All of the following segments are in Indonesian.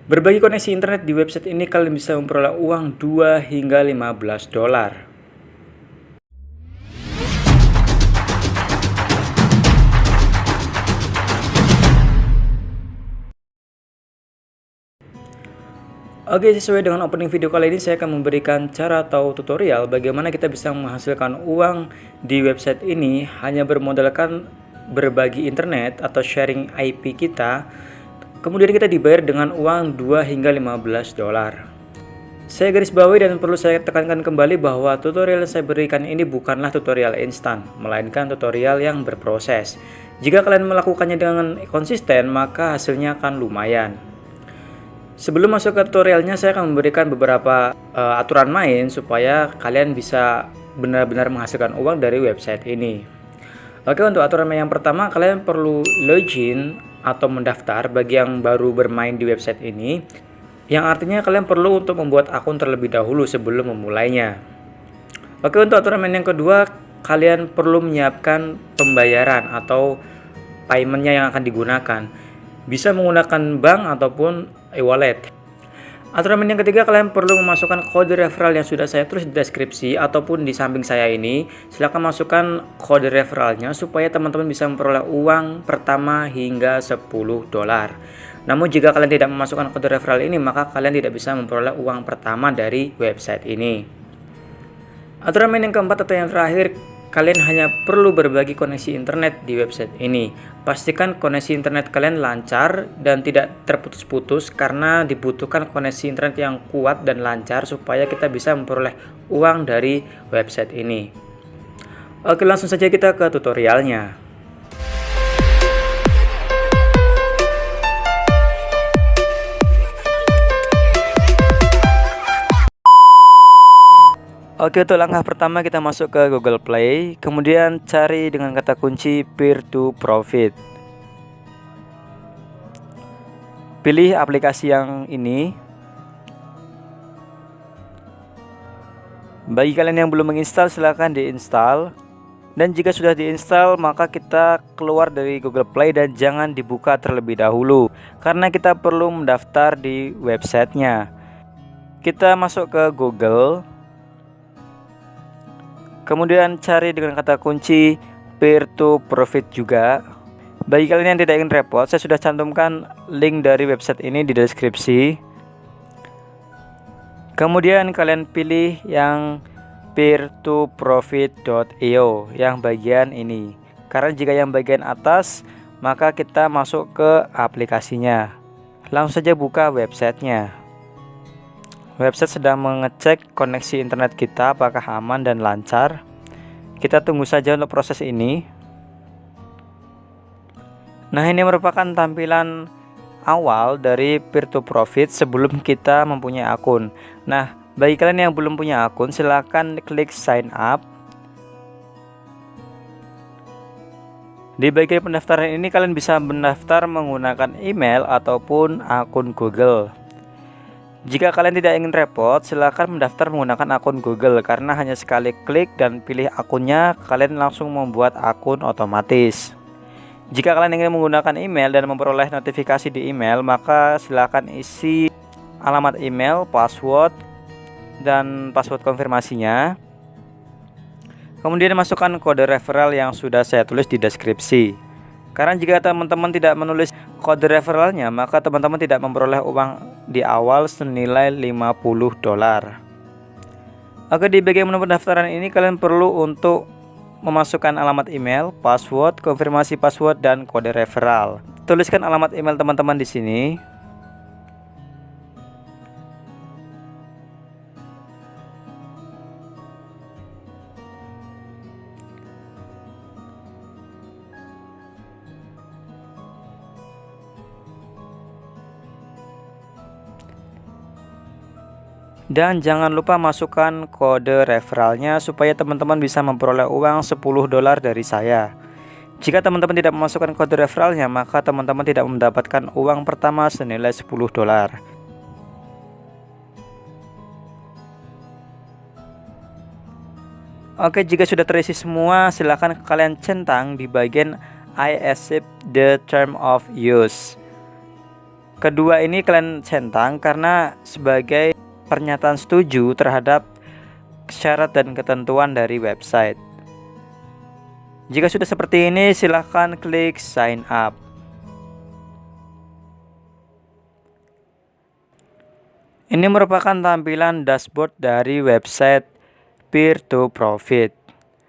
Berbagi koneksi internet di website ini kalian bisa memperoleh uang 2 hingga 15 dolar. Oke, sesuai dengan opening video kali ini saya akan memberikan cara atau tutorial bagaimana kita bisa menghasilkan uang di website ini hanya bermodalkan berbagi internet atau sharing IP kita. Kemudian kita dibayar dengan uang 2 hingga 15 dolar. Saya garis bawahi dan perlu saya tekankan kembali bahwa tutorial yang saya berikan ini bukanlah tutorial instan, melainkan tutorial yang berproses. Jika kalian melakukannya dengan konsisten, maka hasilnya akan lumayan. Sebelum masuk ke tutorialnya, saya akan memberikan beberapa aturan main supaya kalian bisa benar-benar menghasilkan uang dari website ini. Oke, untuk aturan main yang pertama, kalian perlu login atau mendaftar bagi yang baru bermain di website ini, yang artinya kalian perlu untuk membuat akun terlebih dahulu sebelum memulainya. Oke, untuk aturan main yang kedua, kalian perlu menyiapkan pembayaran atau paymentnya yang akan digunakan. Bisa menggunakan bank ataupun e-wallet. Aturan yang ketiga, kalian perlu memasukkan kode referral yang sudah saya tulis di deskripsi ataupun di samping saya ini. Silahkan masukkan kode referralnya supaya teman-teman bisa memperoleh uang pertama hingga 10 dolar. Namun jika kalian tidak memasukkan kode referral ini, maka kalian tidak bisa memperoleh uang pertama dari website ini. Aturan yang keempat atau yang terakhir, kalian hanya perlu berbagi koneksi internet di website ini. Pastikan koneksi internet kalian lancar dan tidak terputus-putus karena dibutuhkan koneksi internet yang kuat dan lancar supaya kita bisa memperoleh uang dari website ini. Oke, langsung saja kita ke tutorialnya. Oke, untuk langkah pertama kita masuk ke Google Play, kemudian cari dengan kata kunci peer to profit. Pilih aplikasi yang ini. Bagi kalian yang belum menginstal, silahkan diinstal. Dan jika sudah diinstal, maka kita keluar dari Google Play dan jangan dibuka terlebih dahulu, karena kita perlu mendaftar di websitenya. Kita masuk ke Google. Kemudian cari dengan kata kunci peer to profit juga. Bagi kalian yang tidak ingin repot, saya sudah cantumkan link dari website ini di deskripsi. Kemudian kalian pilih yang peer to profit.io yang bagian ini. Karena jika yang bagian atas, maka kita masuk ke aplikasinya. Langsung saja buka websitenya. Website sedang mengecek koneksi internet kita apakah aman dan lancar. Kita tunggu saja untuk proses ini. Nah, ini merupakan tampilan awal dari peer to profit sebelum kita mempunyai akun. Nah, bagi kalian yang belum punya akun, silahkan klik sign up. Di bagian pendaftaran ini kalian bisa mendaftar menggunakan email ataupun akun Google. Jika kalian tidak ingin repot, silakan mendaftar menggunakan akun Google karena hanya sekali klik dan pilih akunnya, kalian langsung membuat akun otomatis. Jika kalian ingin menggunakan email dan memperoleh notifikasi di email, maka silakan isi alamat email, password, dan password konfirmasinya. Kemudian masukkan kode referral yang sudah saya tulis di deskripsi. Karena jika teman-teman tidak menulis kode referralnya, maka teman-teman tidak memperoleh uang di awal senilai 50 dolar. Oke, di bagian menu pendaftaran ini kalian perlu untuk memasukkan alamat email, password, konfirmasi password, dan kode referral. Tuliskan alamat email teman-teman di sini. Dan jangan lupa masukkan kode referralnya supaya teman-teman bisa memperoleh uang 10 dolar dari saya. Jika teman-teman tidak memasukkan kode referralnya, maka teman-teman tidak mendapatkan uang pertama senilai 10 dolar. Oke, jika sudah terisi semua, silahkan kalian centang di bagian I accept the term of use. Kedua ini kalian centang karena sebagai pernyataan setuju terhadap syarat dan ketentuan dari website. Jika sudah seperti ini, silahkan klik sign up. Ini merupakan tampilan dashboard dari website Peer2Profit.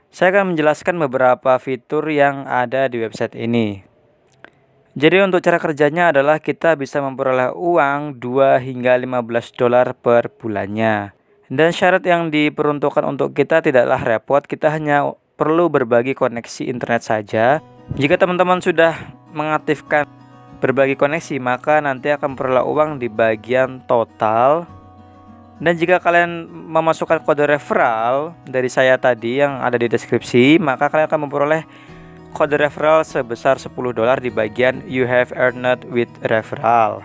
Saya akan menjelaskan beberapa fitur yang ada di website ini. Jadi untuk cara kerjanya adalah kita bisa memperoleh uang 2 hingga 15 dolar per bulannya. Dan syarat yang diperuntukkan untuk kita tidaklah repot, kita hanya perlu berbagi koneksi internet saja. Jika teman-teman sudah mengaktifkan berbagi koneksi, maka nanti akan memperoleh uang di bagian total. Dan jika kalian memasukkan kode referral dari saya tadi yang ada di deskripsi, maka kalian akan memperoleh kode referral sebesar 10 dolar di bagian you have earned with referral.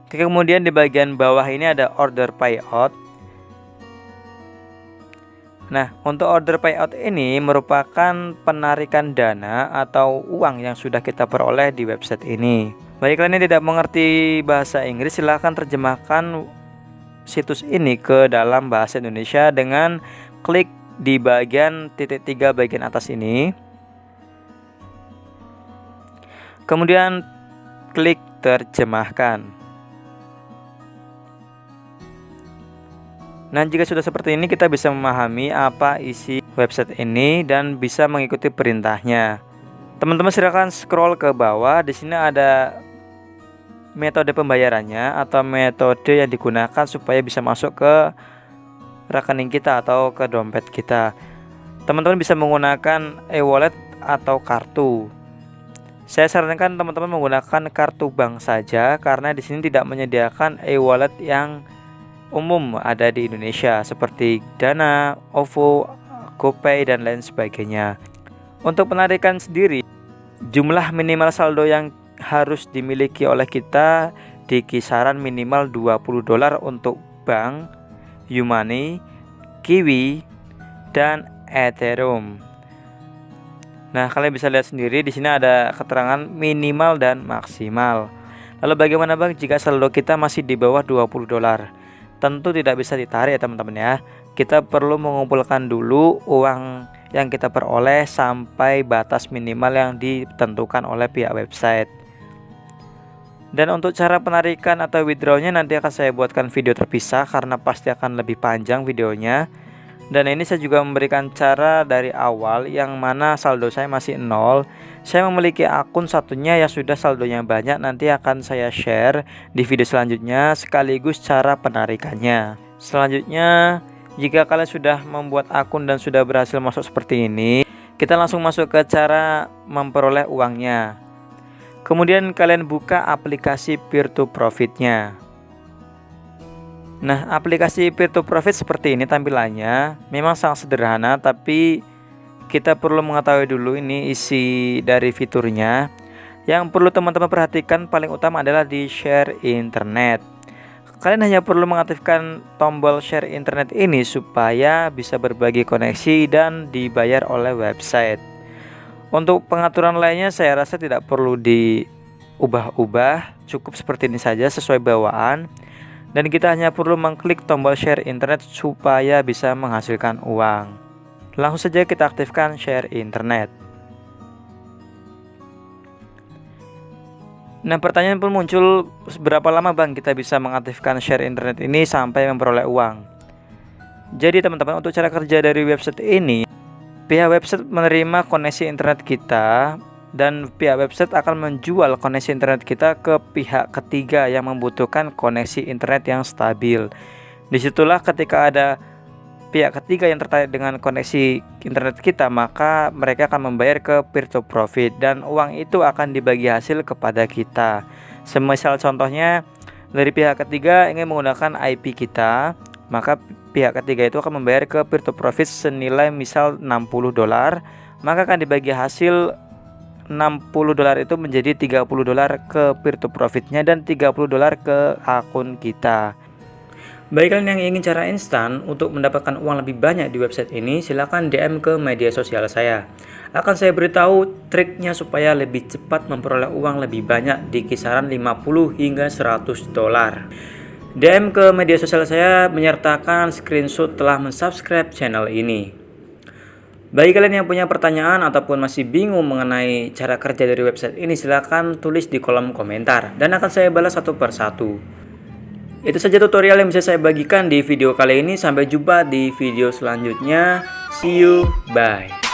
Oke, kemudian di bagian bawah ini ada order payout. Nah, untuk order payout ini merupakan penarikan dana atau uang yang sudah kita peroleh di website ini. Bagi kalian yang tidak mengerti bahasa Inggris, silahkan terjemahkan situs ini ke dalam bahasa Indonesia dengan klik di bagian titik 3 bagian atas ini. Kemudian klik terjemahkan. Nah, jika sudah seperti ini, kita bisa memahami apa isi website ini dan bisa mengikuti perintahnya. Teman-teman silakan scroll ke bawah. Di sini ada metode pembayarannya atau metode yang digunakan supaya bisa masuk ke rekening kita atau ke dompet kita. Teman-teman bisa menggunakan e-wallet atau kartu. Saya sarankan teman-teman menggunakan kartu bank saja karena di sini tidak menyediakan e-wallet yang umum ada di Indonesia seperti Dana, OVO, GoPay dan lain sebagainya. Untuk penarikan sendiri, jumlah minimal saldo yang harus dimiliki oleh kita di kisaran minimal 20 dolar untuk bank, YouMoney, Kiwi, dan Ethereum. Nah, kalian bisa lihat sendiri di sini ada keterangan minimal dan maksimal. Lalu bagaimana Bang jika saldo kita masih di bawah 20 dolar? Tentu tidak bisa ditarik ya teman-teman ya. Kita perlu mengumpulkan dulu uang yang kita peroleh sampai batas minimal yang ditentukan oleh pihak website. Dan untuk cara penarikan atau withdrawnya nanti akan saya buatkan video terpisah karena pasti akan lebih panjang videonya. Dan ini saya juga memberikan cara dari awal yang mana saldo saya masih 0. Saya memiliki akun satunya yang sudah saldonya banyak, nanti akan saya share di video selanjutnya sekaligus cara penarikannya. Selanjutnya, jika kalian sudah membuat akun dan sudah berhasil masuk seperti ini, kita langsung masuk ke cara memperoleh uangnya. Kemudian kalian buka aplikasi Peer2Profit-nya. Nah, aplikasi Peer2Profit seperti ini tampilannya. Memang sangat sederhana, tapi kita perlu mengetahui dulu ini isi dari fiturnya. Yang perlu teman-teman perhatikan paling utama adalah di share internet. Kalian hanya perlu mengaktifkan tombol share internet ini supaya bisa berbagi koneksi dan dibayar oleh website. Untuk pengaturan lainnya saya rasa tidak perlu diubah-ubah, cukup seperti ini saja sesuai bawaan. Dan kita hanya perlu mengklik tombol share internet supaya bisa menghasilkan uang. Langsung saja kita aktifkan share internet. Nah, pertanyaan pun muncul, seberapa lama Bang kita bisa mengaktifkan share internet ini sampai memperoleh uang? Jadi teman-teman, untuk cara kerja dari website ini, pihak website menerima koneksi internet kita dan pihak website akan menjual koneksi internet kita ke pihak ketiga yang membutuhkan koneksi internet yang stabil. Disitulah ketika ada pihak ketiga yang tertarik dengan koneksi internet kita, maka mereka akan membayar ke Peer2Profit dan uang itu akan dibagi hasil kepada kita. Semisal contohnya dari pihak ketiga ingin menggunakan IP kita, maka pihak ketiga itu akan membayar ke Peer2Profit senilai misal 60 dolar, maka akan dibagi hasil 60 dolar itu menjadi 30 dolar ke Peer2Profit-nya dan 30 dolar ke akun kita. Bagi kalian yang ingin cara instan untuk mendapatkan uang lebih banyak di website ini, silahkan DM ke media sosial saya. Akan saya beritahu triknya supaya lebih cepat memperoleh uang lebih banyak di kisaran 50 hingga 100 dolar. DM ke media sosial saya menyertakan screenshot telah mensubscribe channel ini. Bagi kalian yang punya pertanyaan ataupun masih bingung mengenai cara kerja dari website ini, silahkan tulis di kolom komentar dan akan saya balas satu persatu. Itu saja tutorial yang bisa saya bagikan di video kali ini. Sampai jumpa di video selanjutnya. See you, bye.